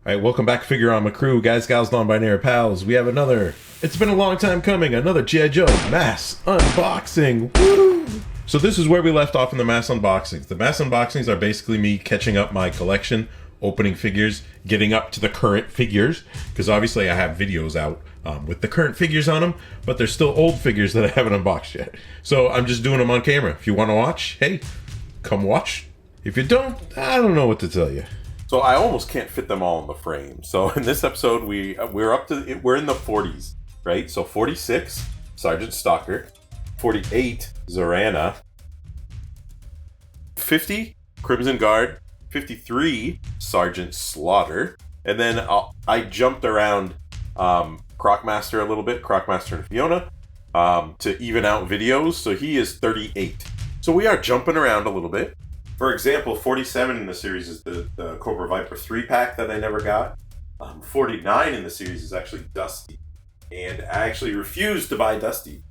All right, welcome back, Figurama crew, guys, gals, non-binary pals. We have another. It's been a long time coming. Another G.I. Joe mass unboxing. Woo! So this is where we left off in the mass unboxings. The mass unboxings are basically me catching up my collection, opening figures, getting up to the current figures, because obviously I have videos out with the current figures on them, but there's still old figures that I haven't unboxed yet. So I'm just doing them on camera. If you want to watch, hey, come watch. If you don't, I don't know what to tell you. So I almost can't fit them all in the frame. So in this episode, we're in the 40s, right? So 46, Sergeant Stalker, 48, Zarana, 50, Crimson Guard, 53, Sergeant Slaughter, and then I jumped around Croc Master a little bit, Croc Master and Fiona, to even out videos. So he is 38. So we are jumping around a little bit. For example, 47 in the series is the Cobra Viper 3-pack that I never got. 49 in the series is actually Dusty. And I actually refused to buy Dusty.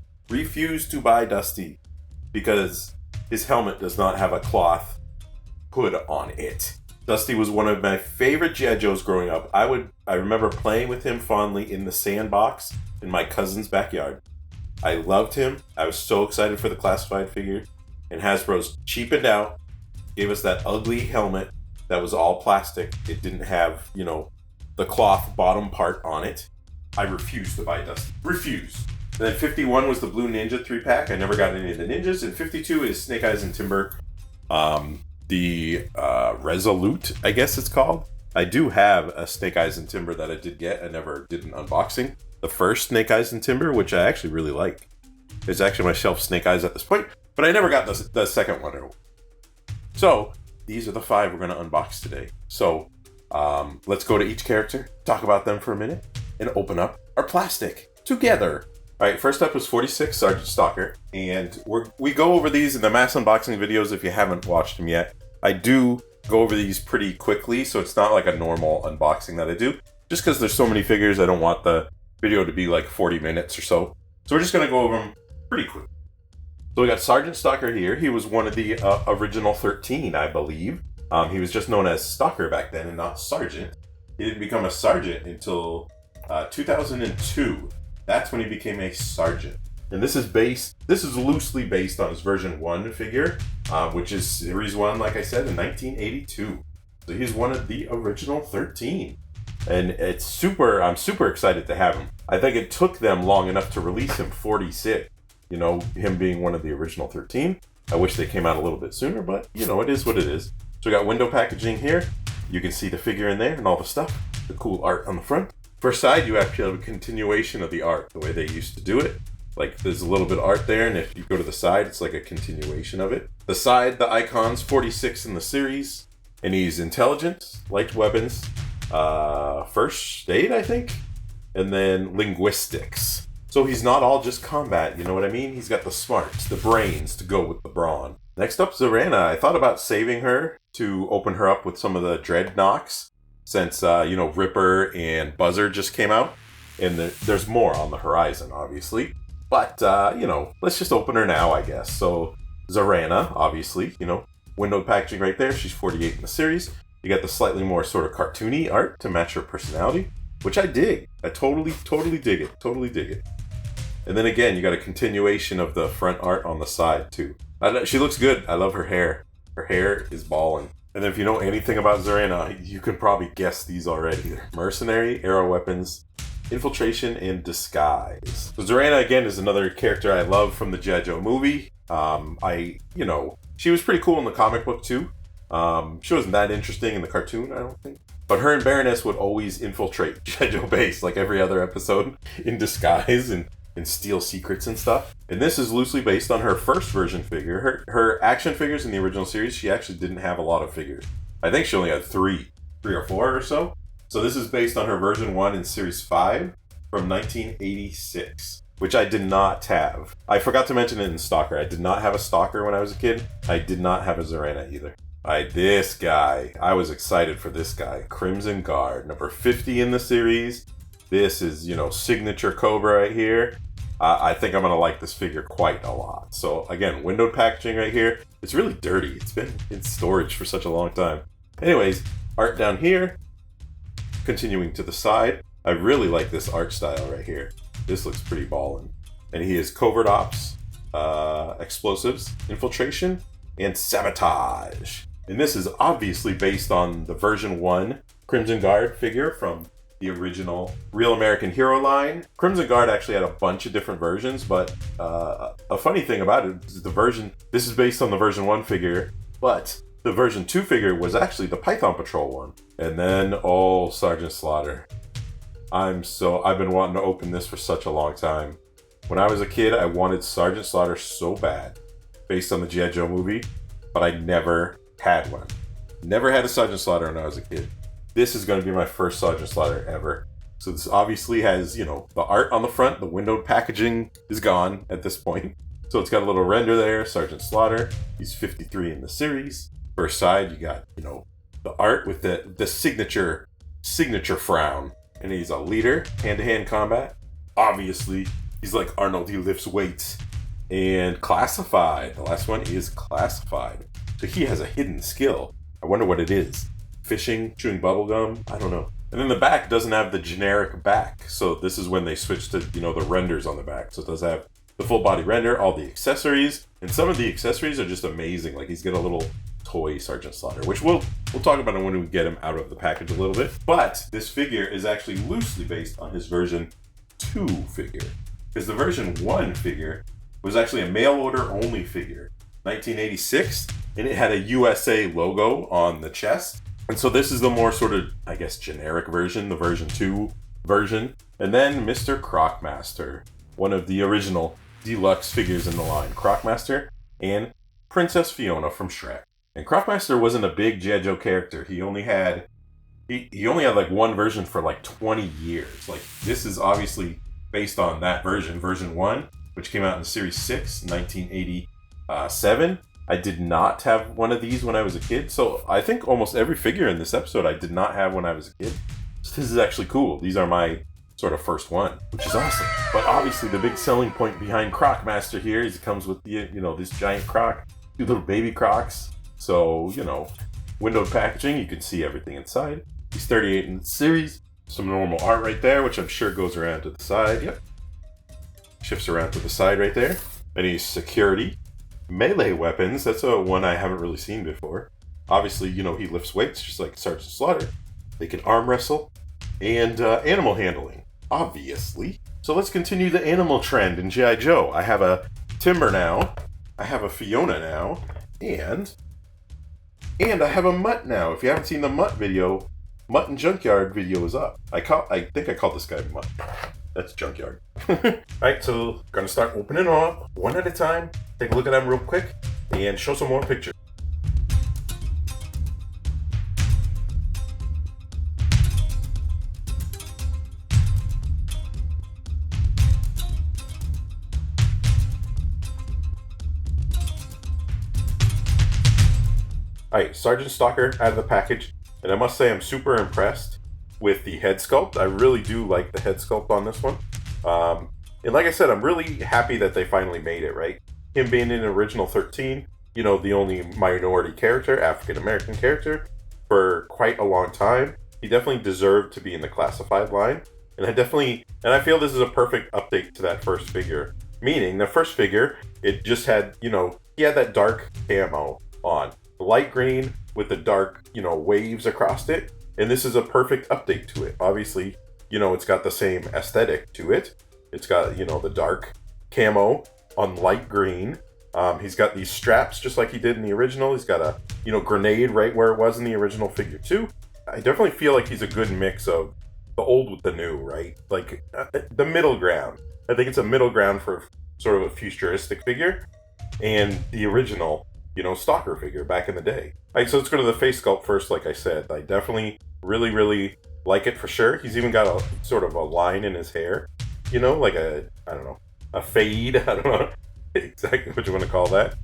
Because his helmet does not have a cloth hood on it. Dusty was one of my favorite G.I. Joes growing up. I remember playing with him fondly in the sandbox in my cousin's backyard. I loved him. I was so excited for the classified figure. And Hasbro's cheapened out. Gave us that ugly helmet that was all plastic. It didn't have, the cloth bottom part on it. I refused to buy Dusty. Refused. And then 51 was the Blue Ninja 3-pack. I never got any of the ninjas. And 52 is Snake Eyes and Timber. The Resolute, I guess it's called. I do have a Snake Eyes and Timber that I did get. I never did an unboxing. The first Snake Eyes and Timber, which I actually really like. It's actually my shelf Snake Eyes at this point. But I never got the second one. So, these are the 5 we're going to unbox today. So, let's go to each character, talk about them for a minute, and open up our plastic together. Alright, first up is 46, Sergeant Stalker. And we go over these in the mass unboxing videos if you haven't watched them yet. I do go over these pretty quickly, so it's not like a normal unboxing that I do. Just because there's so many figures, I don't want the video to be like 40 minutes or so. So we're just going to go over them pretty quick. So we got Sergeant Stalker here. He was one of the original 13, I believe. He was just known as Stalker back then and not Sergeant. He didn't become a Sergeant until 2002. That's when he became a Sergeant. And this is loosely based on his version 1 figure, which is Series 1, like I said, in 1982. So he's one of the original 13. And I'm super excited to have him. I think it took them long enough to release him 46. Him being one of the original 13. I wish they came out a little bit sooner, but, it is what it is. So we got window packaging here. You can see the figure in there and all the stuff. The cool art on the front. First side, you actually have a continuation of the art, the way they used to do it. Like, there's a little bit of art there, and if you go to the side, it's like a continuation of it. The side, the icons, 46 in the series. And he's intelligent, light weapons, first aid, I think, and then linguistics. So he's not all just combat, you know what I mean? He's got the smarts, the brains to go with the brawn. Next up, Zarana. I thought about saving her to open her up with some of the Dreadnoks, since, Ripper and Buzzer just came out. And there's more on the horizon, obviously. But, let's just open her now, I guess. So, Zarana, obviously, window packaging right there. She's 48 in the series. You got the slightly more sort of cartoony art to match her personality, which I dig. I totally dig it. Totally dig it. And then again, you got a continuation of the front art on the side, too. She looks good. I love her hair. Her hair is balling. And then if you know anything about Zarana, you can probably guess these already. Mercenary, arrow weapons, infiltration, and disguise. So Zarana, again, is another character I love from the G.I. Joe movie. She was pretty cool in the comic book, too. She wasn't that interesting in the cartoon, I don't think. But her and Baroness would always infiltrate G.I. Joe base, like every other episode, in disguise and steal secrets and stuff. And this is loosely based on her first version figure. Her action figures in the original series, she actually didn't have a lot of figures. I think she only had three or four or so. So this is based on her version 1 in Series 5 from 1986, which I did not have. I forgot to mention it in Stalker. I did not have a Stalker when I was a kid. I did not have a Zarana either. This guy. I was excited for this guy. Crimson Guard, number 50 in the series. This is, signature Cobra right here. I think I'm going to like this figure quite a lot. So again, windowed packaging right here. It's really dirty. It's been in storage for such a long time. Anyways, art down here. Continuing to the side, I really like this art style right here. This looks pretty ballin'. And he is covert ops, explosives, infiltration, and sabotage. And this is obviously based on the version 1 Crimson Guard figure from the original Real American Hero line. Crimson Guard actually had a bunch of different versions, but a funny thing about it is this is based on the version 1 figure, but the version 2 figure was actually the Python Patrol one. And then, oh, Sergeant Slaughter. I've been wanting to open this for such a long time. When I was a kid, I wanted Sergeant Slaughter so bad, based on the G.I. Joe movie, but I never had one. Never had a Sergeant Slaughter when I was a kid. This is going to be my first Sergeant Slaughter ever. So this obviously has, the art on the front. The windowed packaging is gone at this point. So it's got a little render there, Sergeant Slaughter. He's 53 in the series. First side, you got, the art with the signature frown. And he's a leader, hand-to-hand combat. Obviously, he's like Arnold, he lifts weights. And classified. The last one is classified. So he has a hidden skill. I wonder what it is. Fishing, chewing bubblegum, I don't know. And then the back doesn't have the generic back. So this is when they switched to, the renders on the back. So it does have the full body render, all the accessories. And some of the accessories are just amazing. Like he's got a little toy Sergeant Slaughter, which we'll talk about it when we get him out of the package a little bit. But this figure is actually loosely based on his version 2 figure. Because the version 1 figure was actually a mail order only figure. 1986, and it had a USA logo on the chest. And so this is the more sort of, I guess, generic version, the version 2 version. And then Mr. Crocmaster, one of the original deluxe figures in the line. Crocmaster and Princess Fiona from Shrek. And Crocmaster wasn't a big G.I. Joe character. He only had like one version for like 20 years. Like this is obviously based on that version 1, which came out in Series 6, 1987. I did not have one of these when I was a kid. So I think almost every figure in this episode I did not have when I was a kid. So this is actually cool. These are my sort of first one, which is awesome. But obviously the big selling point behind Crocmaster here is it comes with the, this giant croc, 2 little baby crocs. So, windowed packaging, you can see everything inside. He's 38 in the series. Some normal art right there, which I'm sure goes around to the side. Yep. Shifts around to the side right there. And he's security. Melee weapons, that's a one I haven't really seen before. Obviously, he lifts weights just like Sergeant Slaughter. They can arm wrestle. And animal handling, obviously. So let's continue the animal trend in G.I. Joe. I have a Timber now. I have a Fiona now. And I have a Mutt now. If you haven't seen the Mutt video, Mutt and Junkyard video is up. I think I called this guy Mutt. That's Junkyard. Alright, so gonna start opening them up one at a time. Take a look at them real quick and show some more pictures. Alright, Sergeant Stalker out of the package, and I must say I'm super impressed with the head sculpt. I really do like the head sculpt on this one. And like I said, I'm really happy that they finally made it, right? Him being in original 13, the only minority character, African-American character, for quite a long time. He definitely deserved to be in the classified line. And I feel this is a perfect update to that first figure. Meaning, the first figure, it just had, he had that dark camo on. Light green with the dark, waves across it. And this is a perfect update to it. Obviously, it's got the same aesthetic to it. It's got, the dark camo on light green. He's got these straps just like he did in the original. He's got a, grenade right where it was in the original figure too. I definitely feel like he's a good mix of the old with the new, right? Like the middle ground. I think it's a middle ground for sort of a futuristic figure and the original, Stalker figure back in the day. All right, so let's go to the face sculpt first. Like I said, I definitely really, really like it for sure. He's even got a sort of a line in his hair, like a fade. I don't know exactly what you want to call that.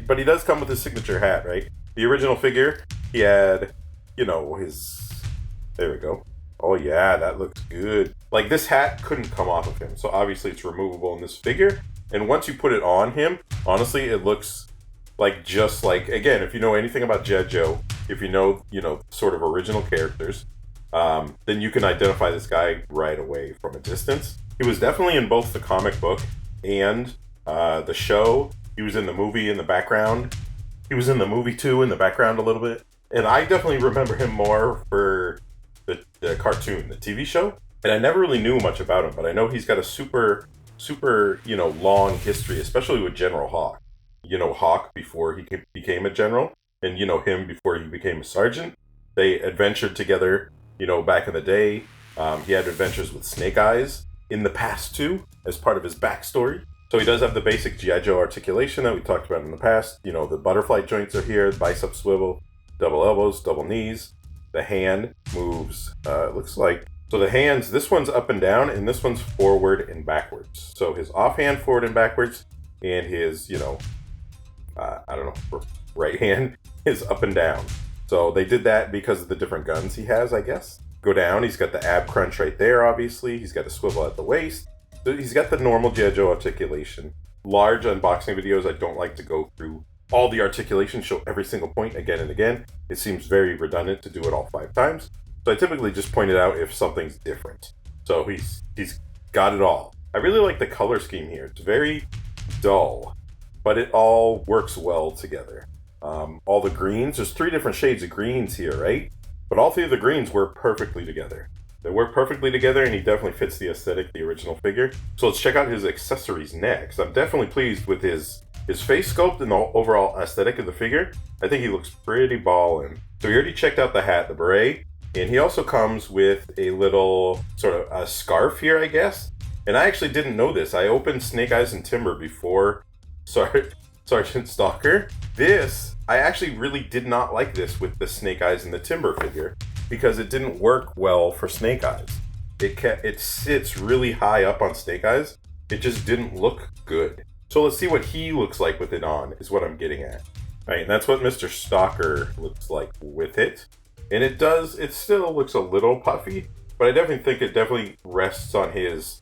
But he does come with his signature hat, right? The original figure, he had, there we go. Oh yeah, that looks good. Like this hat couldn't come off of him. So obviously it's removable in this figure. And once you put it on him, honestly, it looks like just like, again, if you know anything about G.I. Joe, if you know, sort of original characters, then you can identify this guy right away from a distance. He was definitely in both the comic book and the show. He was in the movie in the background. He was in the movie too in the background a little bit. And I definitely remember him more for the cartoon, the TV show. And I never really knew much about him, but I know he's got a super, long history, especially with General Hawk. You know Hawk before he became a general, and you know him before he became a sergeant. They adventured together, back in the day. He had adventures with Snake Eyes in the past too, as part of his backstory. So he does have the basic G.I. Joe articulation that we talked about in the past. The butterfly joints are here, bicep swivel, double elbows, double knees. The hand moves, looks like. So the hands, this one's up and down, and this one's forward and backwards. So his offhand forward and backwards, and his, right hand is up and down. So they did that because of the different guns he has, I guess. Go down, he's got the ab crunch right there, obviously. He's got a swivel at the waist. He's got the normal G.I. Joe articulation. Large unboxing videos, I don't like to go through all the articulation, show every single point again and again. It seems very redundant to do it all 5 times. So I typically just point it out if something's different. So he's got it all. I really like the color scheme here. It's very dull, but it all works well together. All the greens, there's 3 different shades of greens here, right? But all 3 of the greens work perfectly together. They work perfectly together, and he definitely fits the aesthetic, the original figure. So let's check out his accessories next. I'm definitely pleased with his face sculpt and the overall aesthetic of the figure. I think he looks pretty ballin'. So we already checked out the hat, the beret, and he also comes with a little sort of a scarf here, I guess. And I actually didn't know this. I opened Snake Eyes and Timber before Sergeant Stalker. This, I actually really did not like this with the Snake Eyes and the Timber figure because it didn't work well for Snake Eyes. It sits really high up on Snake Eyes. It just didn't look good. So let's see what he looks like with it on, is what I'm getting at. All right, and that's what Mr. Stalker looks like with it. And it still looks a little puffy, but I definitely think it definitely rests on his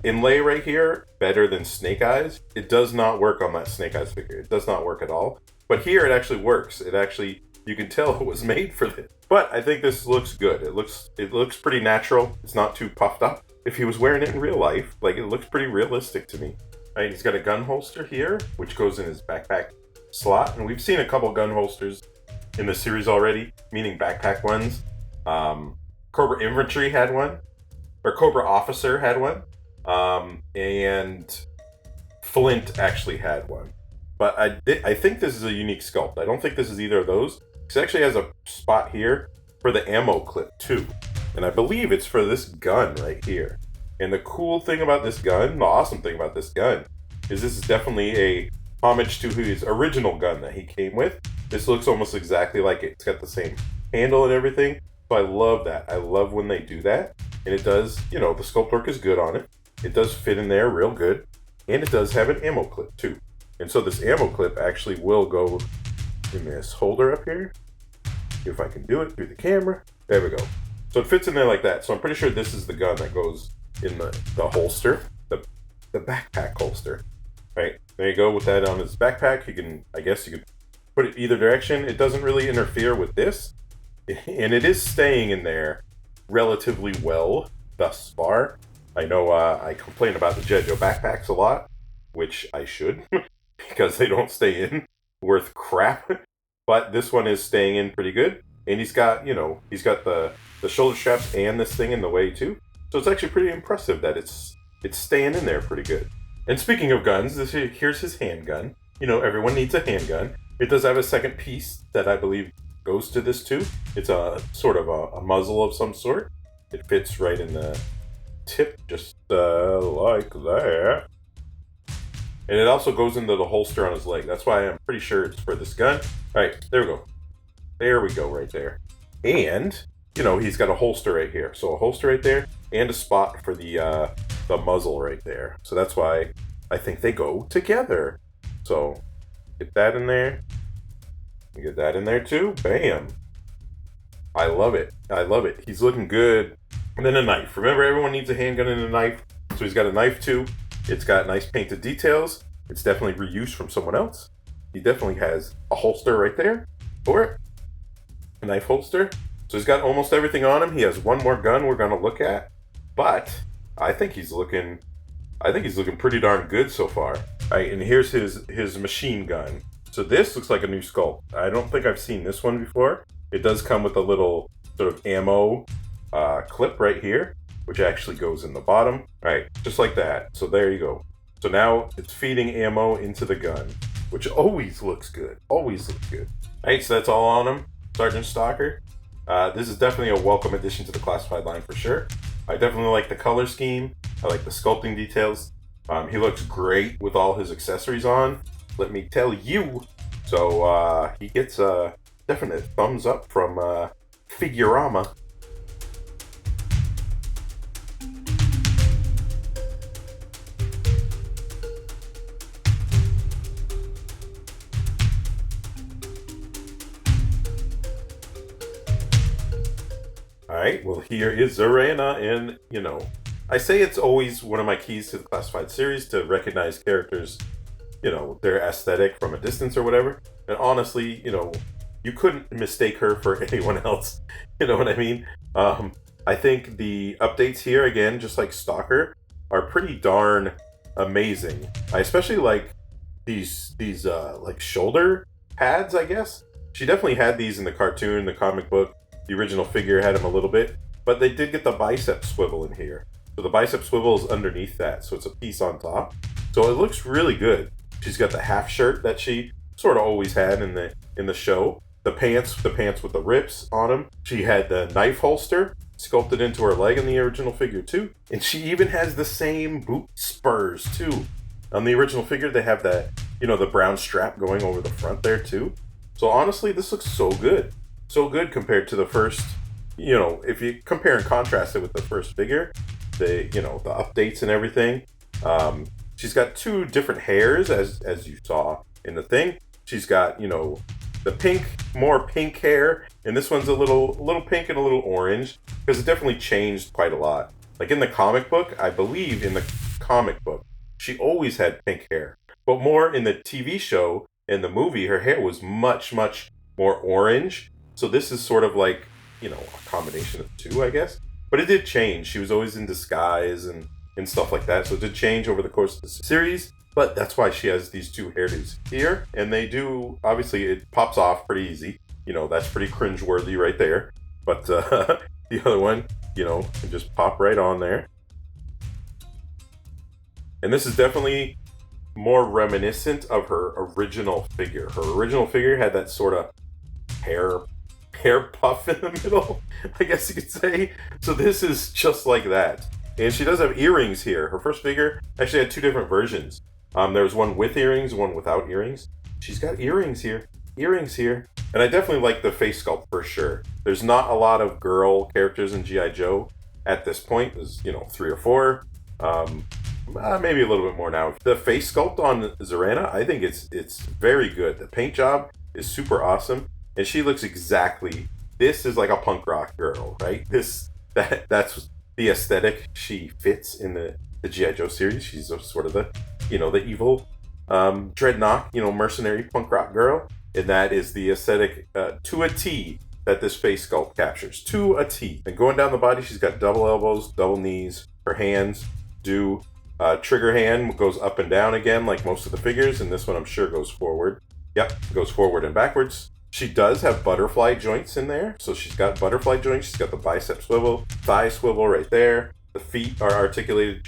inlay right here better than Snake Eyes. It does not work on that Snake Eyes figure. It does not work at all. But here it actually works. You can tell it was made for this. But I think this looks good. It looks pretty natural. It's not too puffed up. If he was wearing it in real life, it looks pretty realistic to me. All right, he's got a gun holster here, which goes in his backpack slot. And we've seen a couple gun holsters in the series already, meaning backpack ones. Cobra Infantry had one, or Cobra Officer had one, and Flint actually had one. But I think this is a unique sculpt. I don't think this is either of those. It actually has a spot here for the ammo clip too. And I believe it's for this gun right here. And the cool thing about this gun, the awesome thing about this gun, is this is definitely a homage to his original gun that he came with. This looks almost exactly like it. It's got the same handle and everything. So I love that. I love when they do that. And it does, the sculpt work is good on it. It does fit in there real good. And it does have an ammo clip too. And so this ammo clip actually will go in this holder up here. If I can do it through the camera. There we go. So it fits in there like that. So I'm pretty sure this is the gun that goes in the holster, the backpack holster. Right, there you go with that on his backpack. I guess you could put it either direction. It doesn't really interfere with this. And it is staying in there relatively well thus far. I know I complain about the G.I. Joe backpacks a lot, which I should, because they don't stay in worth crap. But this one is staying in pretty good. And he's got the shoulder straps and this thing in the way too. So it's actually pretty impressive that it's staying in there pretty good. And speaking of guns, here's his handgun. Everyone needs a handgun. It does have a second piece that I believe goes to this too. It's a sort of a muzzle of some sort. It fits right in the tip, just like that. And it also goes into the holster on his leg. That's why I'm pretty sure it's for this gun. All right, there we go. There we go, right there. And, he's got a holster right here. So a holster right there and a spot for the muzzle right there. So that's why I think they go together. So get that in there. Get that in there too. Bam. I love it. I love it. He's looking good. And then a knife. Remember, everyone needs a handgun and a knife. So he's got a knife too. It's got nice painted details. It's definitely reused from someone else. He definitely has a holster right there for it. A knife holster. So he's got almost everything on him. He has one more gun we're going to look at, but I think he's looking pretty darn good so far. All right, and here's his machine gun. So this looks like a new sculpt. I don't think I've seen this one before. It does come with a little sort of ammo clip right here, which actually goes in the bottom. All right, just like that. So there you go. So now it's feeding ammo into the gun, which always looks good. Always looks good. All right, so that's all on him, Sergeant Stalker. This is definitely a welcome addition to the classified line for sure. I definitely like the color scheme. I like the sculpting details. He looks great with all his accessories on, let me tell you. So he gets a definite thumbs up from Figurama. Alright, well here is Zarana, and I say it's always one of my keys to the classified series to recognize characters, their aesthetic from a distance or whatever. And honestly, you couldn't mistake her for anyone else. You know what I mean? I think the updates here, again, just like Stalker, are pretty darn amazing. I especially like these like shoulder pads, I guess. She definitely had these in the cartoon, the comic book. The original figure had them a little bit, but they did get the bicep swivel in here. So the bicep swivel is underneath that, so it's a piece on top. So it looks really good. She's got the half shirt that she sort of always had in the show. The pants with the rips on them. She had the knife holster sculpted into her leg in the original figure too. And she even has the same boot spurs too. On the original figure, they have that, the brown strap going over the front there too. So honestly, this looks so good. So good compared to the first, if you compare and contrast it with the first figure, the updates and everything. She's got two different hairs, as you saw in the thing. She's got, the more pink hair, and this one's a little pink and a little orange, because it definitely changed quite a lot. Like in the comic book, I believe in the comic book, she always had pink hair. But more in the TV show and the movie, her hair was much, much more orange. So this is sort of like, a combination of two, I guess. But it did change. She was always in disguise and stuff like that. So it did change over the course of the series. But that's why she has these two hairdos here. And they do, obviously, it pops off pretty easy. That's pretty cringeworthy right there. But the other one, can just pop right on there. And this is definitely more reminiscent of her original figure. Her original figure had that sort of hair puff in the middle, I guess you could say. So this is just like that. And she does have earrings here. Her first figure actually had two different versions. There was one with earrings, one without earrings. She's got earrings here. And I definitely like the face sculpt for sure. There's not a lot of girl characters in G.I. Joe at this point. There's, 3 or 4. Maybe a little bit more now. The face sculpt on Zarana, I think it's very good. The paint job is super awesome. And she looks this is like a punk rock girl, right? That's the aesthetic she fits in the G.I. Joe series. She's sort of the evil dreadnought, mercenary punk rock girl. And that is the aesthetic to a T that this face sculpt captures. To a T. And going down the body, she's got double elbows, double knees. Her hands do trigger hand goes up and down again like most of the figures. And this one I'm sure goes forward. Yep, goes forward and backwards. She does have butterfly joints in there. So she's got butterfly joints. She's got the bicep swivel, thigh swivel right there. The feet are articulated,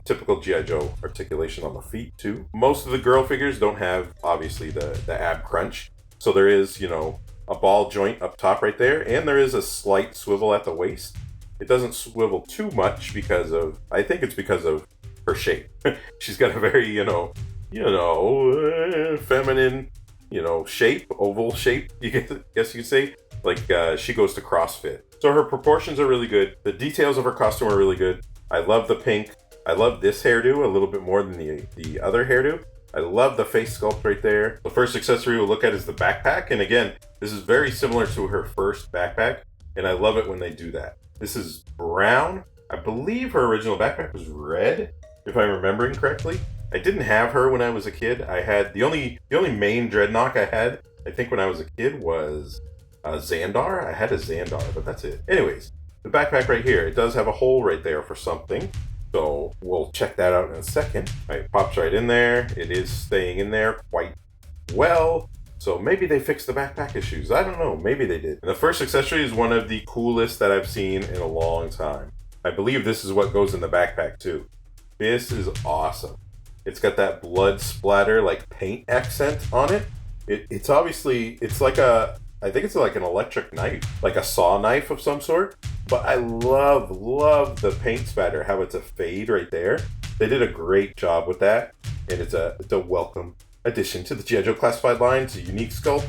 typical G.I. Joe articulation on the feet too. Most of the girl figures don't have, obviously, the ab crunch. So there is, a ball joint up top right there. And there is a slight swivel at the waist. It doesn't swivel too much I think it's because of her shape. She's got a very, feminine, shape, oval shape, guess you could say. Like, she goes to CrossFit. So her proportions are really good. The details of her costume are really good. I love the pink. I love this hairdo a little bit more than the other hairdo. I love the face sculpt right there. The first accessory we'll look at is the backpack. And again, this is very similar to her first backpack. And I love it when they do that. This is brown. I believe her original backpack was red, if I'm remembering correctly. I didn't have her when I was a kid. I had the only main dreadnought I had, I think when I was a kid, was Xandar? I had a Xandar, but that's it. Anyways, the backpack right here, it does have a hole right there for something. So we'll check that out in a second. All right, pops right in there. It is staying in there quite well. So maybe they fixed the backpack issues. I don't know. Maybe they did. And the first accessory is one of the coolest that I've seen in a long time. I believe this is what goes in the backpack too. This is awesome. It's got that blood splatter, like paint accent on it. It's obviously, it's like I think it's like an electric knife, like a saw knife of some sort. But I love the paint spatter, how it's a fade right there. They did a great job with that. And it's a welcome addition to the G.I. Joe classified line. It's a unique sculpt,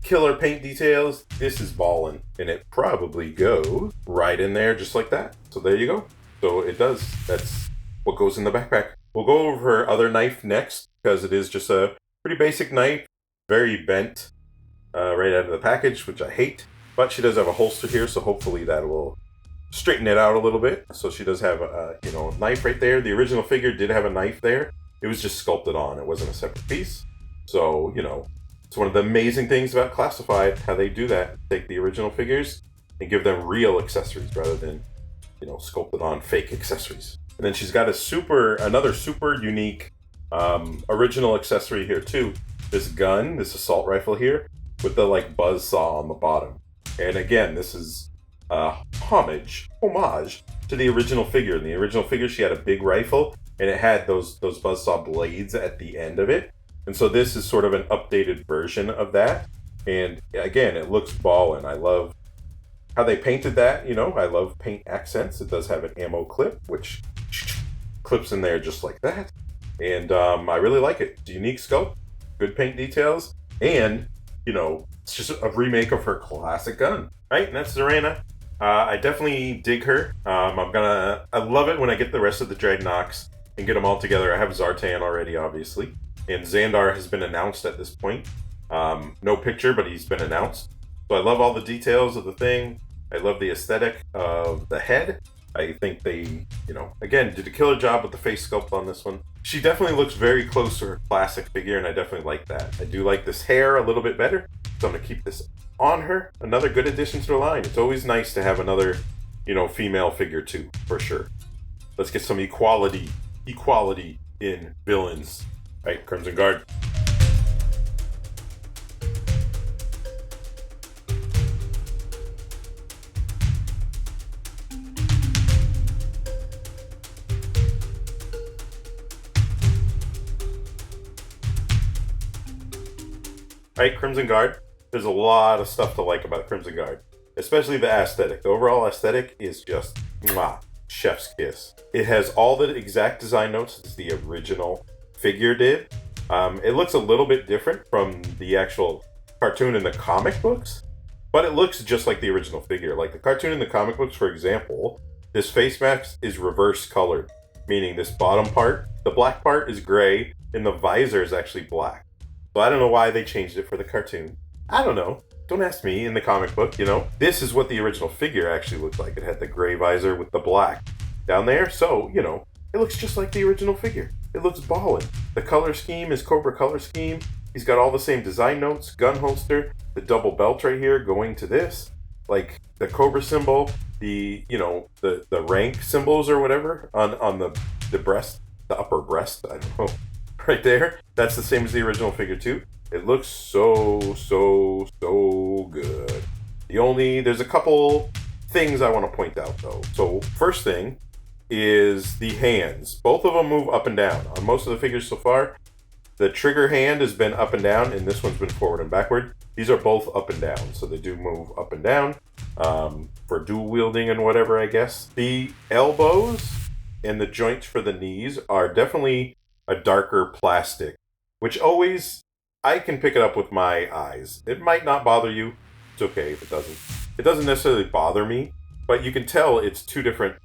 killer paint details. This is ballin'. And it probably goes right in there just like that. So there you go. So it does. That's what goes in the backpack. We'll go over her other knife next, because it is just a pretty basic knife. Very bent right out of the package, which I hate. But she does have a holster here, so hopefully that will straighten it out a little bit. So she does have a knife right there. The original figure did have a knife there. It was just sculpted on. It wasn't a separate piece. So, it's one of the amazing things about Classified, how they do that. Take the original figures and give them real accessories rather than, sculpted on fake accessories. And then she's got another super unique original accessory here too. This gun, this assault rifle here, with the buzz saw on the bottom. And again, this is homage to the original figure. In the original figure, she had a big rifle, and it had those buzzsaw blades at the end of it. And so this is sort of an updated version of that. And again, it looks ballin'. I love how they painted that. I love paint accents. It does have an ammo clip, which clips in there just like that. And I really like it. It's a unique sculpt, good paint details, and it's just a remake of her classic gun, right? And that's Zarana. I definitely dig her. I love it when I get the rest of the Dreadnoks and get them all together. I have Zartan already, obviously, and Xandar has been announced at this point. No picture, but he's been announced. So I love all the details of the thing. I love the aesthetic of the head. I think they, again, did a killer job with the face sculpt on this one. She definitely looks very close to her classic figure, and I definitely like that. I do like this hair a little bit better, so I'm going to keep this on her. Another good addition to the line. It's always nice to have another, female figure too, for sure. Let's get some equality in villains. All right, Crimson Guard. Right, Crimson Guard. There's a lot of stuff to like about Crimson Guard, especially the aesthetic. The overall aesthetic is just chef's kiss. It has all the exact design notes as the original figure did. It looks a little bit different from the actual cartoon in the comic books, but it looks just like the original figure. Like the cartoon in the comic books, for example, this face mask is reverse colored, meaning this bottom part, the black part is gray, and the visor is actually black. So I don't know why they changed it for the cartoon. I don't know. Don't ask me. In the comic book, this is what the original figure actually looked like. It had the gray visor with the black down there. So, it looks just like the original figure. It looks ballin'. The color scheme is Cobra color scheme. He's got all the same design notes, gun holster, the double belt right here going to this. Like the Cobra symbol, the rank symbols or whatever on the breast, the upper breast, I don't know. Right there. That's the same as the original figure too. It looks so good. There's a couple things I want to point out though. So first thing is the hands. Both of them move up and down. On most of the figures so far, the trigger hand has been up and down, and this one's been forward and backward. These are both up and down, so they do move up and down for dual wielding and whatever, I guess. The elbows and the joints for the knees are definitely a darker plastic, which I can pick it up with my eyes. It might not bother you. It's okay if it doesn't. It doesn't necessarily bother me, but you can tell it's two different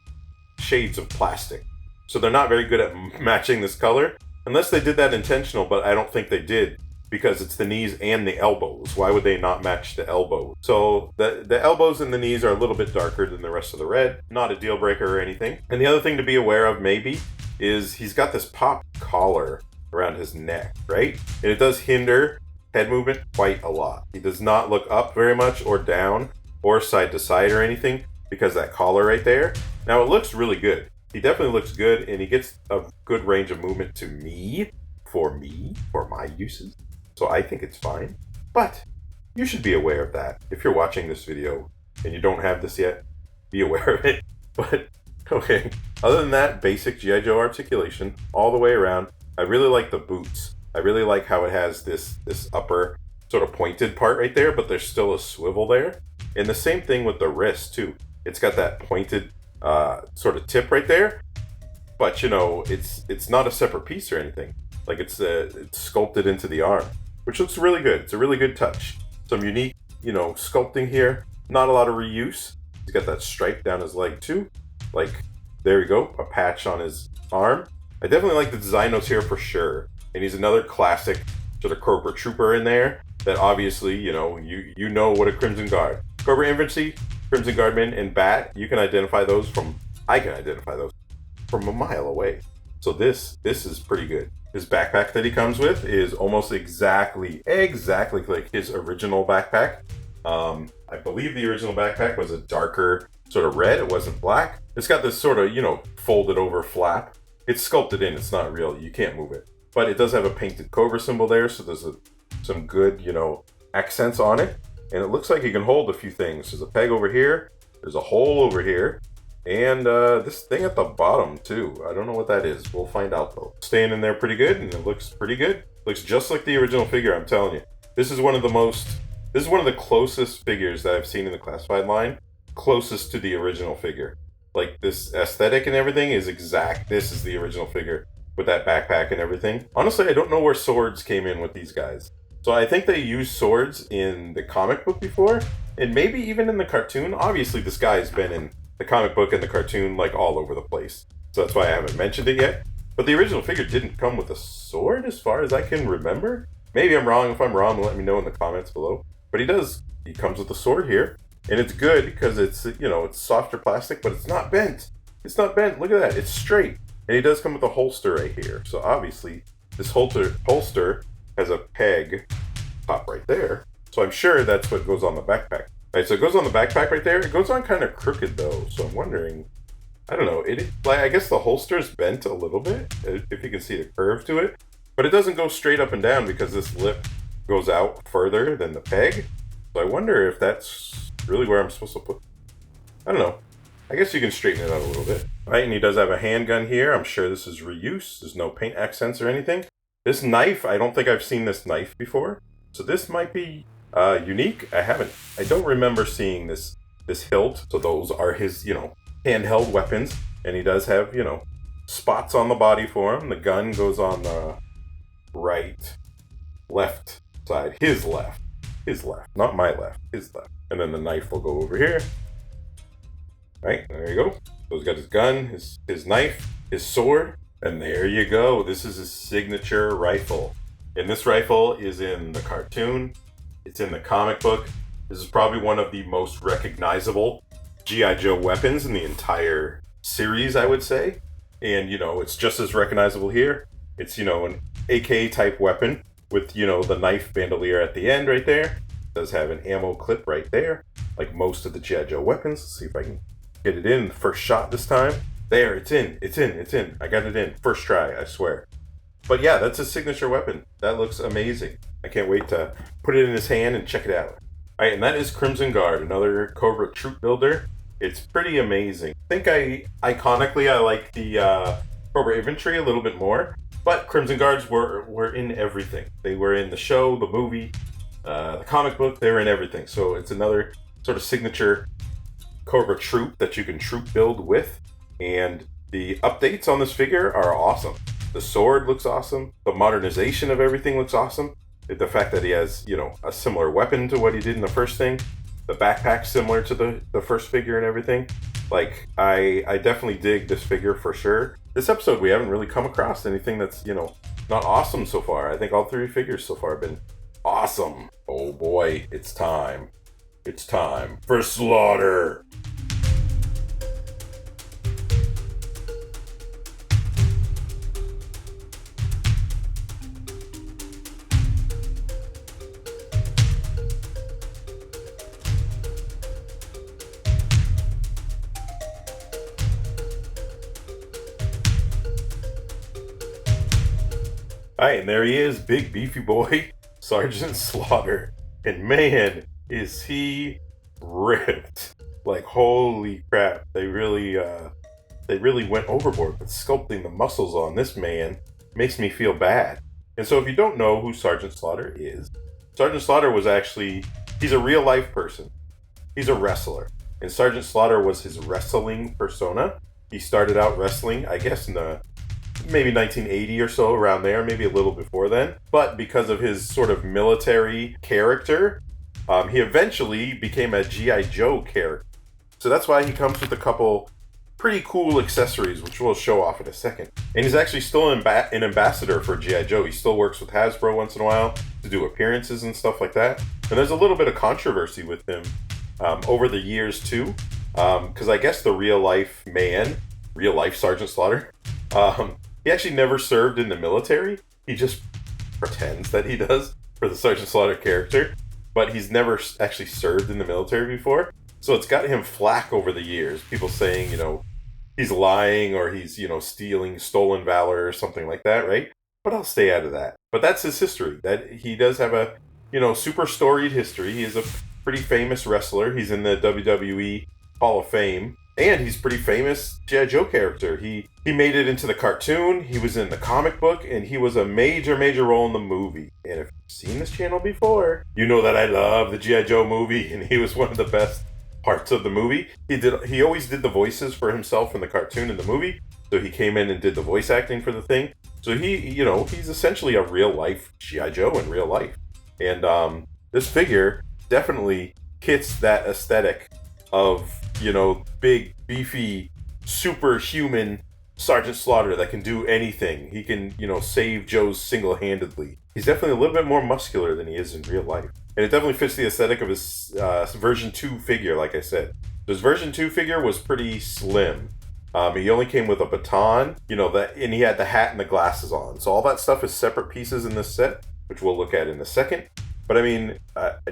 shades of plastic. So they're not very good at matching this color, unless they did that intentional, but I don't think they did, because it's the knees and the elbows. Why would they not match the elbow? So the elbows and the knees are a little bit darker than the rest of the red. Not a deal breaker or anything. And the other thing to be aware of maybe is he's got this pop collar around his neck, right? And it does hinder head movement quite a lot. He does not look up very much or down or side to side or anything because that collar right there. Now it looks really good. He definitely looks good, and he gets a good range of movement to me, for my uses. So I think it's fine. But you should be aware of that. If you're watching this video and you don't have this yet, be aware of it. But okay, other than that, basic G.I. Joe articulation all the way around. I really like the boots. I really like how it has this upper sort of pointed part right there, but there's still a swivel there. And the same thing with the wrist too. It's got that pointed sort of tip right there, but you know, it's not a separate piece or anything. Like it's sculpted into the arm, which looks really good. It's a really good touch. Some unique, you know, sculpting here. Not a lot of reuse. He's got that stripe down his leg too. Like, there we go, a patch on his arm. I definitely like the design notes here for sure. And he's another classic sort of Cobra Trooper in there that obviously, you know what a Crimson Guard. Cobra Infantry, Crimson Guardman, and Bat, you can identify those I can identify those from a mile away. So this is pretty good. His backpack that he comes with is almost exactly like his original backpack. I believe the original backpack was a darker sort of red. It wasn't black. It's got this sort of, you know, folded over flap. It's sculpted in. It's not real. You can't move it. But it does have a painted Cobra symbol there, so there's some good, you know, accents on it. And it looks like you can hold a few things. There's a peg over here. There's a hole over here. And this thing at the bottom, too. I don't know what that is. We'll find out, though. Staying in there pretty good, and it looks pretty good. Looks just like the original figure, I'm telling you. This is one of the closest figures that I've seen in the classified line. Closest to the original figure. Like, this aesthetic and everything is exact. This is the original figure with that backpack and everything. Honestly, I don't know where swords came in with these guys. So I think they used swords in the comic book before, and maybe even in the cartoon. Obviously, this guy has been in the comic book and the cartoon, like, all over the place. So that's why I haven't mentioned it yet. But the original figure didn't come with a sword, as far as I can remember. Maybe I'm wrong. If I'm wrong, let me know in the comments below. But he does. He comes with a sword here. And it's good because it's, you know, it's softer plastic, but it's not bent. It's not bent. Look at that. It's straight. And he does come with a holster right here. So obviously, this holster has a peg top right there. So I'm sure that's what goes on the backpack. All right, so it goes on the backpack right there. It goes on kind of crooked though. So I'm wondering, I don't know. I guess the holster is bent a little bit, if you can see the curve to it. But it doesn't go straight up and down because this lip goes out further than the peg. So I wonder if that's really where I'm supposed to put. I don't know. I guess you can straighten it out a little bit. All right, and he does have a handgun here. I'm sure this is reuse. There's no paint accents or anything. This knife, I don't think I've seen this knife before. So this might be unique. I don't remember seeing this hilt. So those are his, you know, handheld weapons. And he does have, you know, spots on the body for him. The gun goes on the left side. His left. Not my left. His left. And then the knife will go over here. Right, there you go. So he's got his gun, his knife, his sword, and there you go. This is his signature rifle. And this rifle is in the cartoon. It's in the comic book. This is probably one of the most recognizable G.I. Joe weapons in the entire series, I would say. And, you know, it's just as recognizable here. It's, you know, an AK type weapon with, you know, the knife bandolier at the end right there. It does have an ammo clip right there, like most of the G.I. Joe weapons. Let's see if I can get it in the first shot this time. There, it's in. I got it in. First try, I swear. But yeah, that's his signature weapon. That looks amazing. I can't wait to put it in his hand and check it out. All right, and that is Crimson Guard, another Cobra troop builder. It's pretty amazing. I think iconically I like the Cobra Infantry a little bit more, but Crimson Guards were in everything. They were in the show, the movie, the comic book. They were in everything. So it's another sort of signature Cobra troop that you can troop build with. And the updates on this figure are awesome. The sword looks awesome. The modernization of everything looks awesome. The fact that he has, you know, a similar weapon to what he did in the first thing. The backpack similar to the first figure and everything. Like, I definitely dig this figure for sure. This episode, we haven't really come across anything that's, you know, not awesome so far. I think all three figures so far have been awesome. Oh boy, it's time. It's time for slaughter. Alright, and there he is, big beefy boy, Sergeant Slaughter. And man, is he ripped. Like, holy crap. They really went overboard with sculpting the muscles on this man. Makes me feel bad. And so if you don't know who Sergeant Slaughter is, Sergeant Slaughter was actually, he's a real life person. He's a wrestler. And Sergeant Slaughter was his wrestling persona. He started out wrestling, I guess, in the maybe 1980 or so, around there, maybe a little before then. But because of his sort of military character, he eventually became a G.I. Joe character. So that's why he comes with a couple pretty cool accessories, which we'll show off in a second. And he's actually still an ambassador for G.I. Joe. He still works with Hasbro once in a while to do appearances and stuff like that. And there's a little bit of controversy with him over the years too, because I guess the real life Sergeant Slaughter, he actually never served in the military. He just pretends that he does for the Sergeant Slaughter character, but he's never actually served in the military before. So it's got him flack over the years. People saying, he's lying or he's, stealing stolen valor or something like that, right? But I'll stay out of that. But that's his history. That he does have a, super storied history. He is a pretty famous wrestler. He's in the WWE Hall of Fame. And he's a pretty famous G.I. Joe character. He made it into the cartoon, he was in the comic book, and he was a major, major role in the movie. And if you've seen this channel before, you know that I love the G.I. Joe movie, and he was one of the best parts of the movie. He always did the voices for himself in the cartoon and the movie, so he came in and did the voice acting for the thing. So he's essentially a real life G.I. Joe in real life. And this figure definitely hits that aesthetic of, big, beefy, superhuman Sergeant Slaughter that can do anything. He can, save Joes single-handedly. He's definitely a little bit more muscular than he is in real life. And it definitely fits the aesthetic of his version 2 figure, like I said. His version 2 figure was pretty slim. He only came with a baton, and he had the hat and the glasses on. So all that stuff is separate pieces in this set, which we'll look at in a second. But I mean,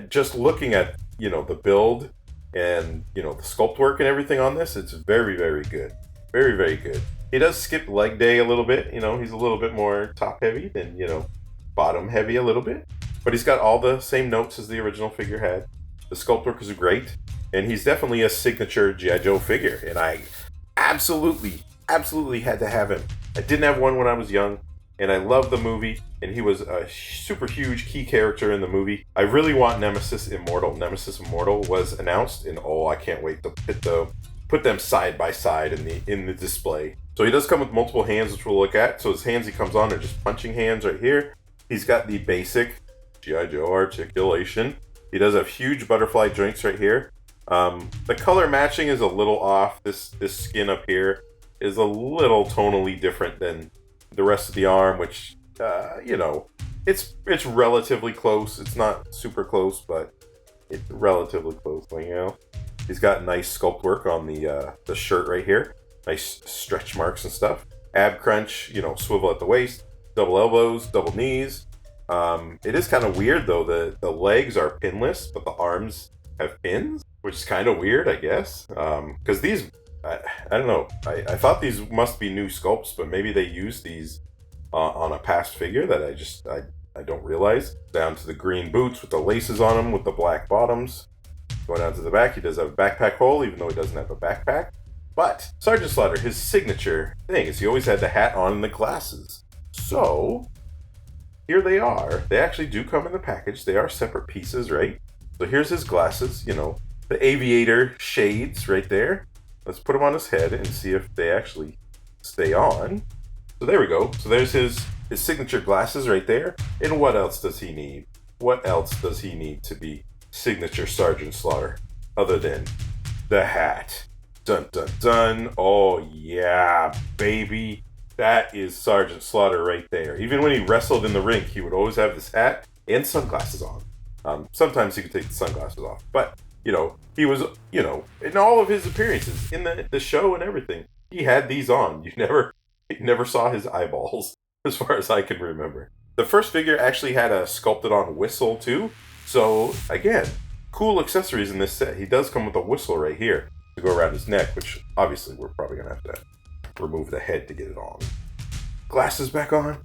just looking at, the build and, the sculpt work and everything on this, it's very, very good. Very, very good. He does skip leg day a little bit. He's a little bit more top heavy than, bottom heavy a little bit. But he's got all the same notes as the original figure had. The sculpt work is great. And he's definitely a signature G.I. Joe figure. And I absolutely had to have him. I didn't have one when I was young. And I love the movie. And he was a super huge key character in the movie. I really want Nemesis Immortal. Nemesis Immortal was announced. And I can't wait to put them side by side in the display. So he does come with multiple hands, which we'll look at. So his hands he comes on are just punching hands right here. He's got the basic G.I. Joe articulation. He does have huge butterfly joints right here. The color matching is a little off. This skin up here is a little tonally different than the rest of the arm, which, it's relatively close. It's not super close, but it's relatively close. He's got nice sculpt work on the shirt right here. Nice stretch marks and stuff. Ab crunch, swivel at the waist. Double elbows, double knees. It is kind of weird though. The legs are pinless, but the arms have pins, which is kind of weird, I guess. Because these, I don't know. I thought these must be new sculpts, but maybe they used these on a past figure that I don't realize. Down to the green boots with the laces on them with the black bottoms. Going down to the back, he does have a backpack hole, even though he doesn't have a backpack. But Sergeant Slaughter, his signature thing is he always had the hat on and the glasses. So here they are. They actually do come in the package. They are separate pieces, right? So here's his glasses, the aviator shades right there. Let's put them on his head and see if they actually stay on. So there we go. So there's his signature glasses right there. And what else does he need? What else does he need to be signature Sergeant Slaughter other than the hat? Dun dun dun. Oh yeah, baby. That is Sergeant Slaughter right there. Even when he wrestled in the rink, he would always have this hat and sunglasses on. Sometimes he could take the sunglasses off. But, he was, in all of his appearances, in the show and everything, he had these on. You never saw his eyeballs, as far as I can remember. The first figure actually had a sculpted on whistle too. So, again, cool accessories in this set. He does come with a whistle right here to go around his neck, which obviously we're probably going to have to remove the head to get it on. Glasses back on.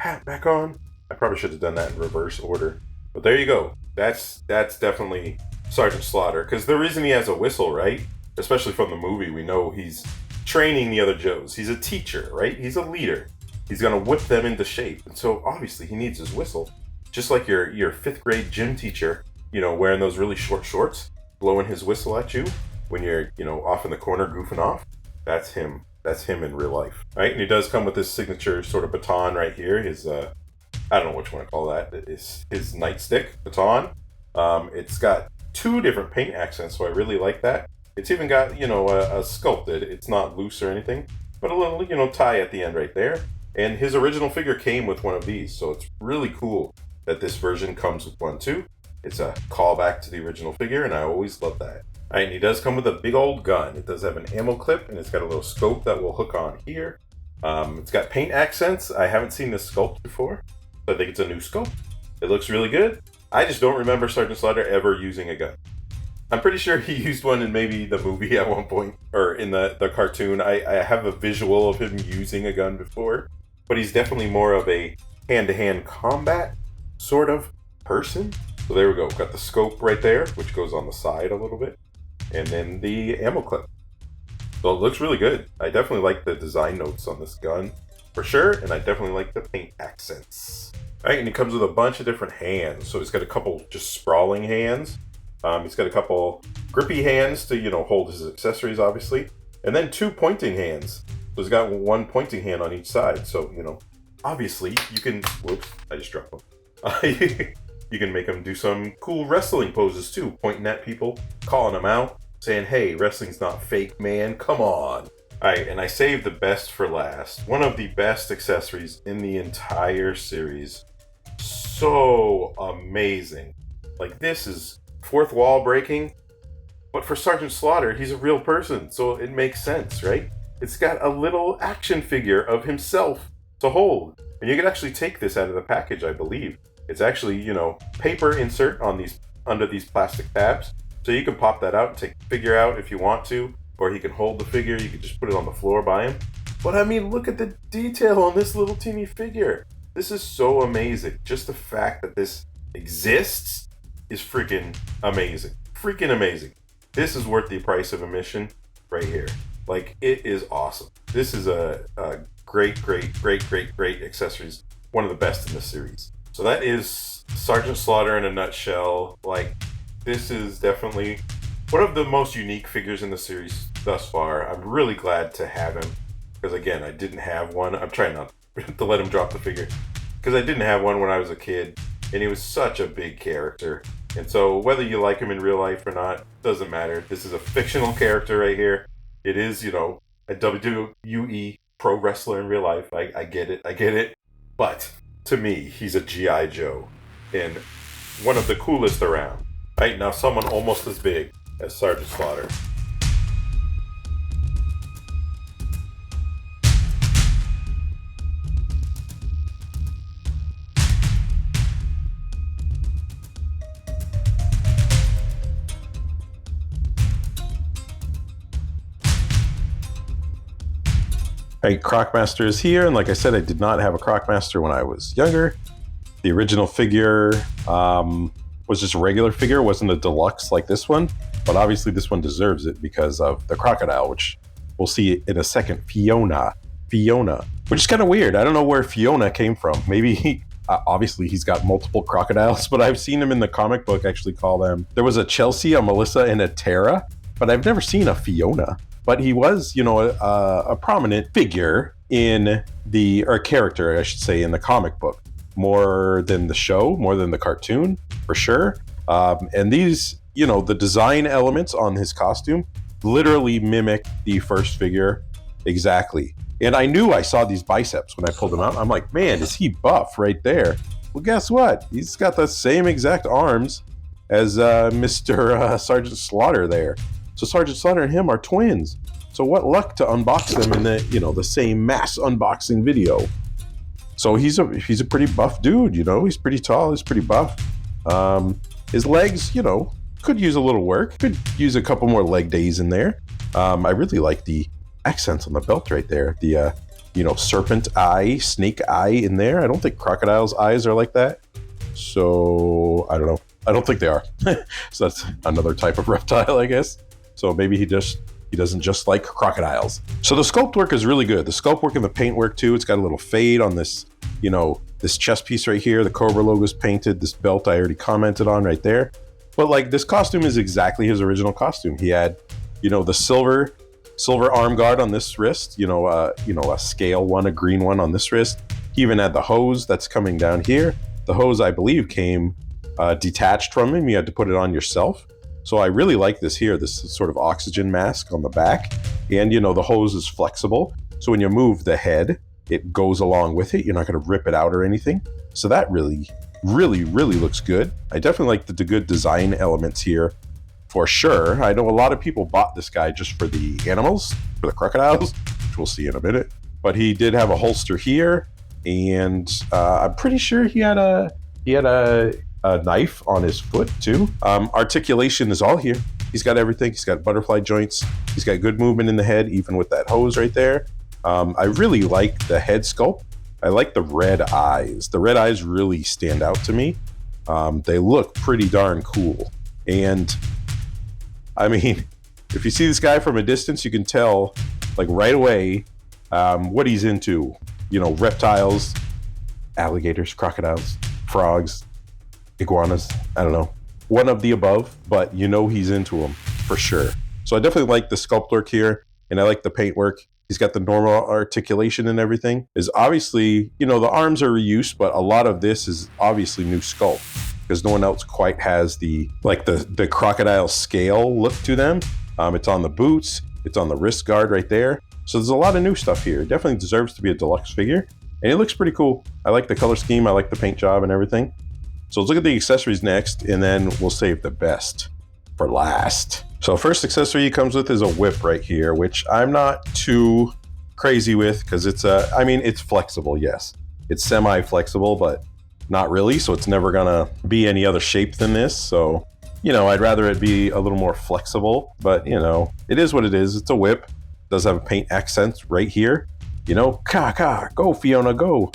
hat back on. I probably should have done that in reverse order. But there you go. That's definitely Sergeant Slaughter. Because the reason he has a whistle, right? Especially from the movie, we know he's training the other Joes. He's a teacher, right? He's a leader. He's gonna whip them into shape. And so obviously he needs his whistle. Just like your 5th grade gym teacher, you know, wearing those really short shorts, blowing his whistle at you when you're, you know, off in the corner goofing off. That's him. That's him in real life, right? And he does come with his signature sort of baton right here. His, I don't know what you want to call that. It's his nightstick baton. It's got 2 different paint accents, so I really like that. It's even got, you know, a sculpted. It's not loose or anything, but a little, you know, tie at the end right there. And his original figure came with one of these, so it's really cool that this version comes with one too. It's a callback to the original figure, and I always love that. All right, and he does come with a big old gun. It does have an ammo clip, and it's got a little scope that will hook on here. It's got paint accents. I haven't seen this sculpt before, so I think it's a new sculpt. It looks really good. I just don't remember Sergeant Slaughter ever using a gun. I'm pretty sure he used one in maybe the movie at one point, or in the cartoon. I have a visual of him using a gun before, but he's definitely more of a hand-to-hand combat sort of person. So there we go. Got the scope right there, which goes on the side a little bit, and then the ammo clip. So it looks really good. I definitely like the design notes on this gun for sure, and I definitely like the paint accents. All right, and he comes with a bunch of different hands. So he's got a couple just sprawling hands. He's got a couple grippy hands to, you know, hold his accessories, obviously, and then 2 pointing hands. So he's got 1 pointing hand on each side. So, you know, obviously you can. Whoops! I just dropped one. You can make them do some cool wrestling poses too, pointing at people, calling them out, saying, hey, wrestling's not fake, man, come on. All right, and I saved the best for last. One of the best accessories in the entire series. So amazing. Like, this is 4th wall breaking, but for Sergeant Slaughter, he's a real person, so it makes sense, right? It's got a little action figure of himself to hold. And you can actually take this out of the package, I believe. It's actually, you know, paper insert on these under these plastic tabs. So you can pop that out and take the figure out if you want to, or he can hold the figure. You can just put it on the floor by him. But I mean, look at the detail on this little teeny figure. This is so amazing. Just the fact that this exists is freaking amazing. Freaking amazing. This is worth the price of admission right here. Like, it is awesome. This is a great accessories. One of the best in the series. So that is Sergeant Slaughter in a nutshell. Like, this is definitely one of the most unique figures in the series thus far. I'm really glad to have him, because again, I didn't have one. I'm trying not to let him drop the figure, because I didn't have one when I was a kid, and he was such a big character. And so whether you like him in real life or not, doesn't matter. This is a fictional character right here. It is, you know, a WWE pro wrestler in real life. I get it. But to me, he's a G.I. Joe, and one of the coolest around. Right now, someone almost as big as Sergeant Slaughter. Hey, Crocmaster is here, and like I said, I did not have a Crocmaster when I was younger. The original figure was just a regular figure, it wasn't a deluxe like this one, but obviously this one deserves it because of the crocodile, which we'll see in a second. Fiona, which is kind of weird. I don't know where Fiona came from. Maybe obviously he's got multiple crocodiles, but I've seen him in the comic book actually call them. There was a Chelsea, a Melissa, and a Tara, but I've never seen a Fiona. But he was, you know, a prominent figure in or character, I should say, in the comic book, more than the show, more than the cartoon, for sure. And these, you know, the design elements on his costume literally mimic the first figure exactly. And I knew I saw these biceps when I pulled them out. I'm like, man, is he buff right there? Well, guess what? He's got the same exact arms as Mr. Sergeant Slaughter there. So Sergeant Slaughter and him are twins. So what luck to unbox them in the, you know, the same mass unboxing video. So he's a pretty buff dude, you know. He's pretty tall, he's pretty buff. His legs, you know, could use a little work. Could use a couple more leg days in there. I really like the accents on the belt right there. The you know, serpent eye, snake eye in there. I don't think crocodile's eyes are like that. So I don't know. I don't think they are. So that's another type of reptile, I guess. So maybe he doesn't just like crocodiles. So the sculpt work is really good. The sculpt work and the paint work too. It's got a little fade on this, you know, this chest piece right here. The Cobra logo is painted. This belt I already commented on right there. But like this costume is exactly his original costume. He had, you know, the silver arm guard on this wrist. You know, a scale one, a green one on this wrist. He even had the hose that's coming down here. The hose, I believe, came detached from him. You had to put it on yourself. So I really like this here, this sort of oxygen mask on the back. And, you know, the hose is flexible. So when you move the head, it goes along with it. You're not going to rip it out or anything. So that really, really, really looks good. I definitely like the good design elements here for sure. I know a lot of people bought this guy just for the animals, for the crocodiles, which we'll see in a minute. But he did have a holster here. And I'm pretty sure he had a knife on his foot too. Articulation is all here. He's got everything. He's got butterfly joints. He's got good movement in the head, even with that hose right there. I really like the head sculpt. I like the red eyes. The red eyes really stand out to me. They look pretty darn cool. And I mean, if you see this guy from a distance, you can tell like right away what he's into. You know, reptiles, alligators, crocodiles, frogs, iguanas, I don't know, one of the above, but you know he's into them for sure. So I definitely like the sculpt work here, and I like the paint work. He's got the normal articulation and everything. Is obviously, you know, the arms are reused, but a lot of this is obviously new sculpt because no one else quite has the crocodile scale look to them. It's on the boots, it's on the wrist guard right there. So there's a lot of new stuff here. It definitely deserves to be a deluxe figure, and it looks pretty cool. I like the color scheme, I like the paint job and everything. So let's look at the accessories next, and then we'll save the best for last. So first accessory he comes with is a whip right here, which I'm not too crazy with because it's it's flexible, yes. It's semi-flexible, but not really, so it's never gonna be any other shape than this. So, you know, I'd rather it be a little more flexible, but you know, it is what it is. It's a whip. It does have a paint accent right here. You know, go Fiona, go.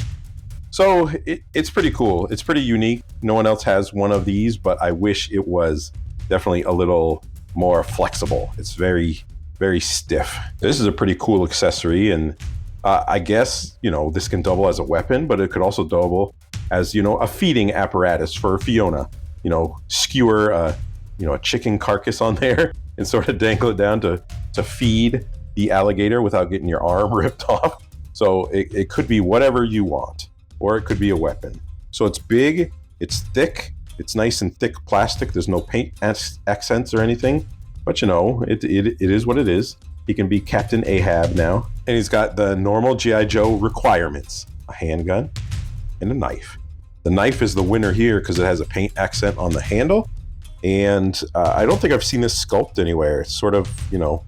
So it's pretty cool. It's pretty unique. No one else has one of these, but I wish it was definitely a little more flexible. It's very, very stiff. This is a pretty cool accessory, and I guess, you know, this can double as a weapon, but it could also double as, you know, a feeding apparatus for Fiona. You know, skewer a chicken carcass on there and sort of dangle it down to feed the alligator without getting your arm ripped off. So it could be whatever you want, or it could be a weapon. So it's big, it's thick, it's nice and thick plastic. There's no paint accents or anything, but you know, it is what it is. He can be Captain Ahab now. And he's got the normal G.I. Joe requirements, a handgun and a knife. The knife is the winner here because it has a paint accent on the handle. And I don't think I've seen this sculpt anywhere. It's sort of, you know,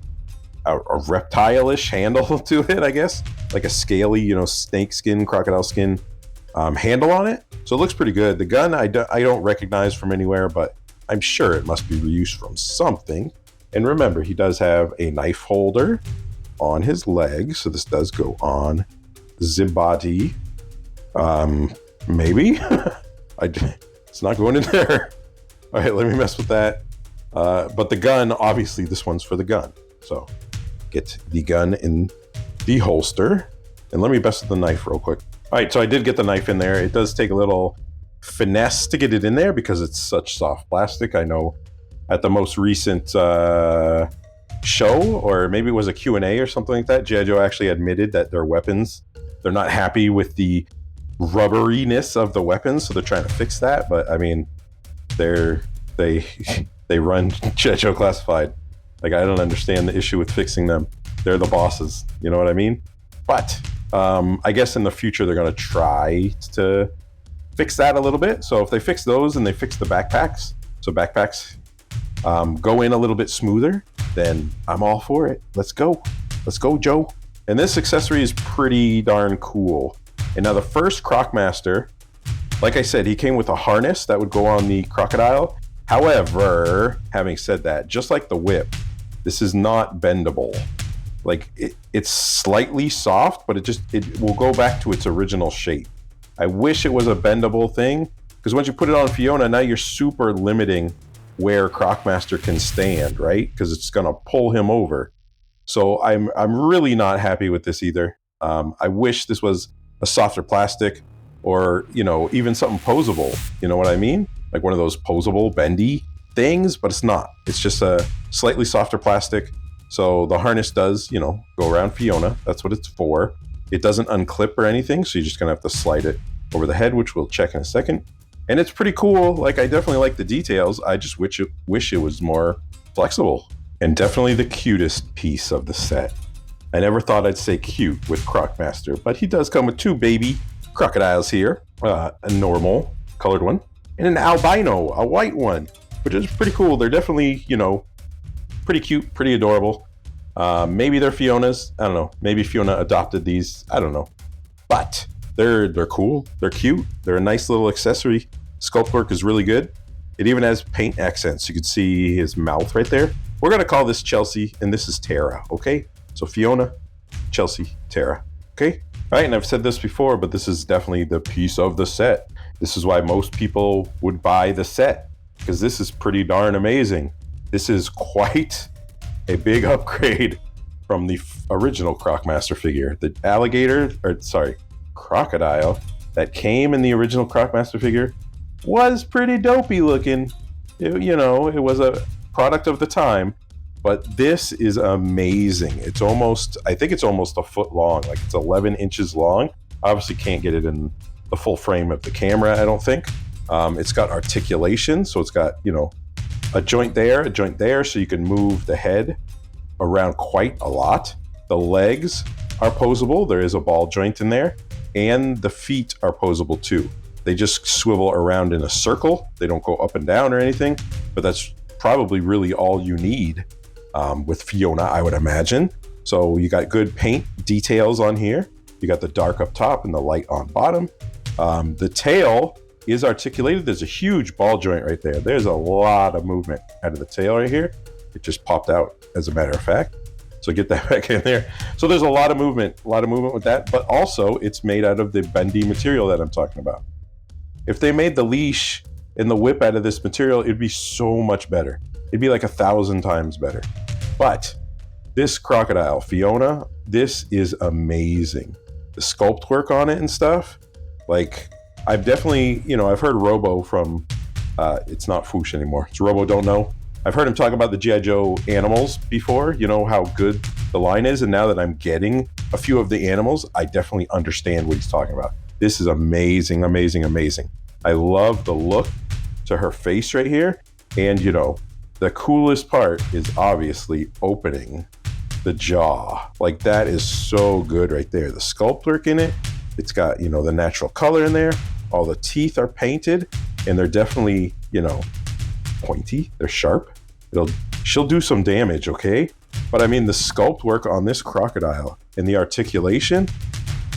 a reptile-ish handle to it, I guess. Like a scaly, you know, snake skin, crocodile skin handle on it. So it looks pretty good. The gun I don't recognize from anywhere, but I'm sure it must be reused from something. And remember, he does have a knife holder on his leg. So this does go on the body. Maybe. It's not going in there. All right, let me mess with that. But the gun, obviously, this one's for the gun. So get the gun in the holster. And let me mess with the knife real quick. All right, so I did get the knife in there. It does take a little finesse to get it in there because it's such soft plastic. I know at the most recent show, or maybe it was a Q&A or something like that, G.I. Joe actually admitted that their weapons, they're not happy with the rubberiness of the weapons, so they're trying to fix that. But I mean, they run G.I. Joe Classified. Like, I don't understand the issue with fixing them. They're the bosses, you know what I mean? But I guess in the future they're going to try to fix that a little bit. So if they fix those and they fix the backpacks, so backpacks go in a little bit smoother, then I'm all for it. Let's go, Joe. And this accessory is pretty darn cool. And now the first Croc Master, like I said, he came with a harness that would go on the crocodile. However, having said that, just like the whip, this is not bendable. Like it's slightly soft, but it will go back to its original shape. I wish it was a bendable thing, because once you put it on Fiona, now you're super limiting where Crocmaster can stand, right? Because it's gonna pull him over. So I'm really not happy with this either. I wish this was a softer plastic, or even something posable. You know what I mean? Like one of those posable bendy things, but it's not. It's just a slightly softer plastic. So the harness does, go around Fiona. That's what it's for. It doesn't unclip or anything, so you're just gonna have to slide it over the head, which we'll check in a second. And it's pretty cool. Like, I definitely like the details. I just wish it was more flexible. And definitely the cutest piece of the set. I never thought I'd say cute with Crocmaster, but he does come with 2 baby crocodiles here. A normal colored one and an albino, a white one, which is pretty cool. They're definitely, pretty cute, pretty adorable. Maybe they're Fiona's. I don't know. Maybe Fiona adopted these. I don't know. But they're cool. They're cute. They're a nice little accessory. Sculpt work is really good. It even has paint accents. You can see his mouth right there. We're going to call this Chelsea, and this is Tara, okay? So Fiona, Chelsea, Tara, okay? All right, and I've said this before, but this is definitely the piece of the set. This is why most people would buy the set, because this is pretty darn amazing. This is quite a big upgrade from the original Crocmaster figure. The crocodile that came in the original Crocmaster figure was pretty dopey looking. It was a product of the time, but this is amazing. I think it's almost a foot long, like it's 11 inches long. Obviously can't get it in the full frame of the camera, I don't think. It's got articulation, so it's got, a joint there, so you can move the head around quite a lot. The legs are posable. There is a ball joint in there, and the feet are posable too. They just swivel around in a circle. They don't go up and down or anything, but that's probably really all you need with Fiona, I would imagine. So you got good paint details on here. You got the dark up top and the light on bottom. The tail is articulated. There's a huge ball joint right there. There's a lot of movement out of the tail right here. It just popped out, as a matter of fact. So get that back in there. So there's a lot of movement with that, but also it's made out of the bendy material that I'm talking about. If they made the leash and the whip out of this material, it'd be so much better. It'd be like 1,000 times better. But this crocodile, Fiona, this is amazing. The sculpt work on it and stuff, like I've definitely, I've heard Robo from, it's not Foosh anymore. It's Robo Don't Know. I've heard him talk about the G.I. Joe animals before, how good the line is. And now that I'm getting a few of the animals, I definitely understand what he's talking about. This is amazing, amazing, amazing. I love the look to her face right here. And, the coolest part is obviously opening the jaw. Like, that is so good right there. The sculpt work in it, it's got, the natural color in there. All the teeth are painted, and they're definitely, pointy. They're sharp. She'll do some damage, okay? But I mean, the sculpt work on this crocodile and the articulation,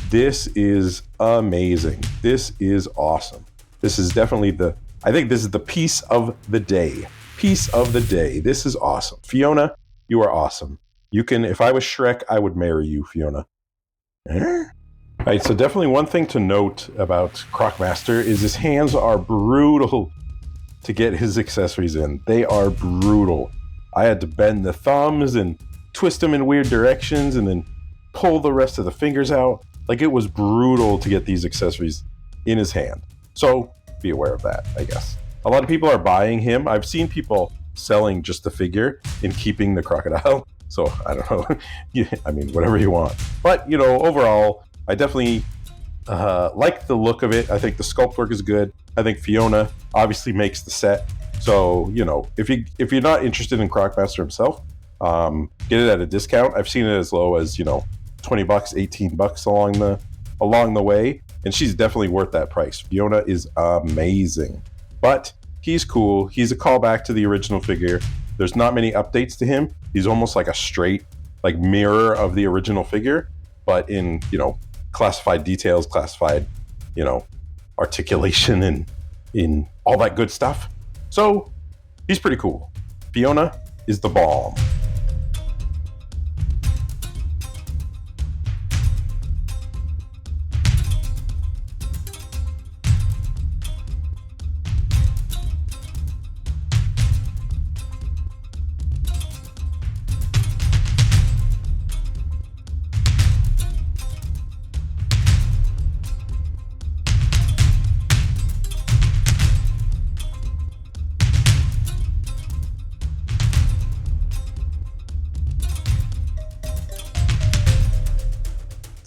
this is amazing. This is awesome. This is definitely I think this is the piece of the day. Piece of the day. This is awesome. Fiona, you are awesome. If I was Shrek, I would marry you, Fiona. All right, so definitely one thing to note about Crocmaster is his hands are brutal to get his accessories in. They are brutal. I had to bend the thumbs and twist them in weird directions and then pull the rest of the fingers out. Like, it was brutal to get these accessories in his hand. So be aware of that, I guess. A lot of people are buying him. I've seen people selling just the figure and keeping the crocodile. So I don't know. I mean, whatever you want. But, overall, I definitely like the look of it. I think the sculpt work is good. I think Fiona obviously makes the set. So, if you're not interested in Crocmaster himself, get it at a discount. I've seen it as low as, $20, $18 along the way. And she's definitely worth that price. Fiona is amazing. But he's cool. He's a callback to the original figure. There's not many updates to him. He's almost like a straight, mirror of the original figure, but in, classified details, classified, articulation and in all that good stuff. So he's pretty cool. Fiona is the bomb.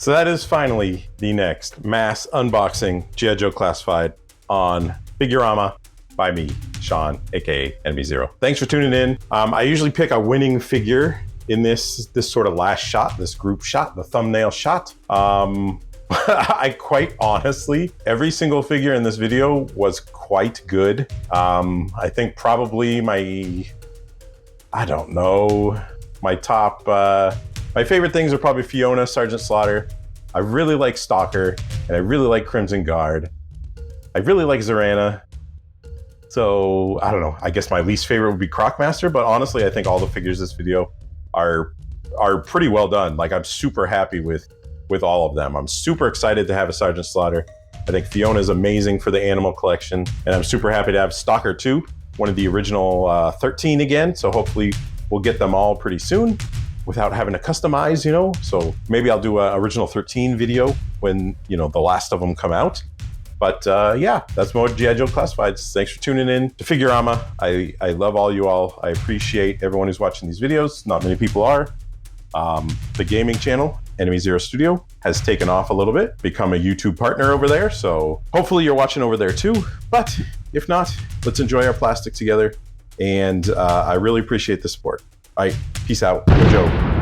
So that is finally the next mass unboxing G.I. Joe Classified on Figurama by me, Sean, aka enemyzero. Thanks for tuning in. I usually pick a winning figure in this sort of last shot, this group shot, the thumbnail shot. I quite honestly, every single figure in this video was quite good. I think probably my top, my favorite things are probably Fiona, Sergeant Slaughter. I really like Stalker, and I really like Crimson Guard. I really like Zarana. So, I don't know, I guess my least favorite would be Croc Master, but honestly, I think all the figures in this video are pretty well done. Like, I'm super happy with all of them. I'm super excited to have a Sergeant Slaughter. I think Fiona is amazing for the animal collection, and I'm super happy to have Stalker 2, one of the original 13 again, so hopefully we'll get them all pretty soon without having to customize, you know? So maybe I'll do a original 13 video when, you know, the last of them come out. But yeah, that's more G.I. Joe Classifieds. Thanks for tuning in to Figurama. I love all you all. I appreciate everyone who's watching these videos. Not many people are. The gaming channel, enemyzero Studio, has taken off a little bit, become a YouTube partner over there. So hopefully you're watching over there too. But if not, let's enjoy our plastic together. And I really appreciate the support. All right, peace out. Joe.